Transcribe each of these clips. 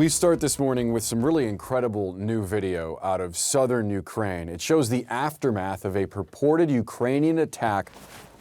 We start this morning with some really incredible new video out of southern Ukraine. It shows the aftermath of a purported Ukrainian attack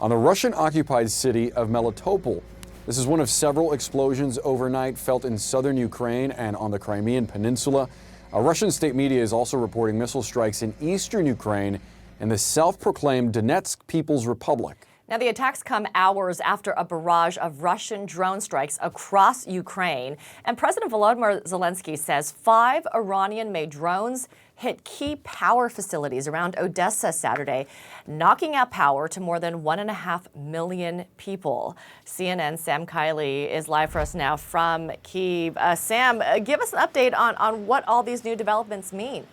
on the Russian-occupied city of Melitopol. This is one of several explosions overnight felt in southern Ukraine and on the Crimean Peninsula. Russian state media is also reporting missile strikes in eastern Ukraine and the self-proclaimed Donetsk People's Republic. Now, the attacks come hours after a barrage of Russian drone strikes across Ukraine. And President Volodymyr Zelensky says 5 Iranian-made drones hit key power facilities around Odessa Saturday, knocking out power to more than 1.5 million people. CNN's Sam Kiley is live for us now from Kyiv. Sam, give us an update on what all these new developments mean.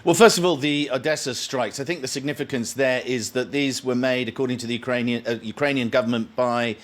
Well, first of all, the Odessa strikes. I think the significance there is that these were made, according to the Ukrainian government, by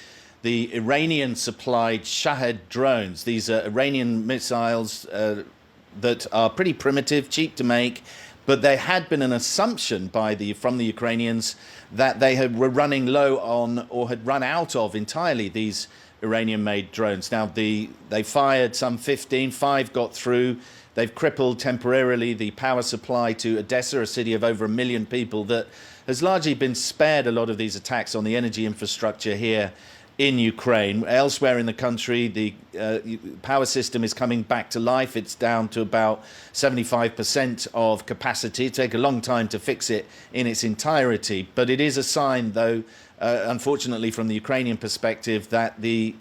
the Iranian-supplied Shahed drones. These are Iranian missiles that are pretty primitive, cheap to make, but there had been an assumption from the Ukrainians that they were running low on or had run out of entirely these Iranian-made drones. Now, they fired some 15, 5 got through. They've crippled temporarily the power supply to Odessa, a city of over 1 million people that has largely been spared a lot of these attacks on the energy infrastructure here in Ukraine. Elsewhere in the country, the power system is coming back to life. It's down to about 75% of capacity. It'll take a long time to fix it in its entirety. But it is a sign, though, unfortunately, from the Ukrainian perspective, that the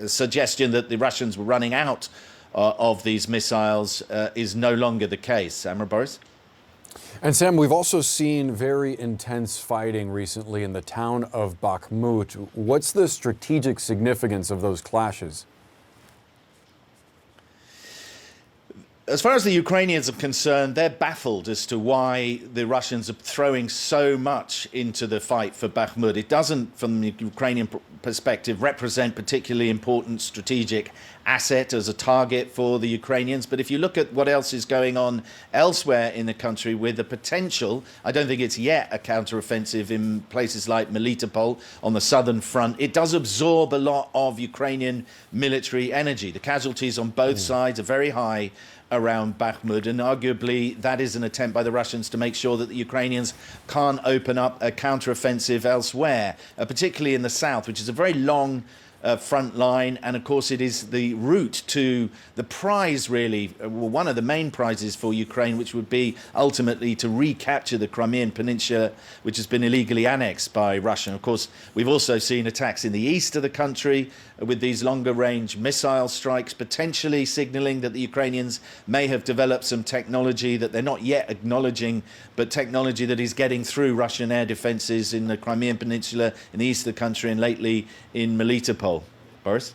suggestion that the Russians were running out of these missiles is no longer the case. Samra Boris? And Sam, we've also seen very intense fighting recently in the town of Bakhmut. What's the strategic significance of those clashes? As far as the Ukrainians are concerned, they're baffled as to why the Russians are throwing so much into the fight for Bakhmut. It doesn't, from the Ukrainian perspective, represent particularly important strategic asset as a target for the Ukrainians. But if you look at what else is going on elsewhere in the country with the potential, I don't think it's yet a counteroffensive in places like Melitopol on the southern front, it does absorb a lot of Ukrainian military energy. The casualties on both sides are very high around Bakhmut, and arguably that is an attempt by the Russians to make sure that the Ukrainians can't open up a counteroffensive elsewhere, particularly in the south, which is a very long front line, and of course it is the route to the prize, really, one of the main prizes for Ukraine, which would be ultimately to recapture the Crimean Peninsula, which has been illegally annexed by Russia. And of course, we've also seen attacks in the east of the country with these longer range missile strikes, potentially signaling that the Ukrainians may have developed some technology that they're not yet acknowledging, but technology that is getting through Russian air defenses in the Crimean Peninsula, in the east of the country, and lately in Melitopol. Boris?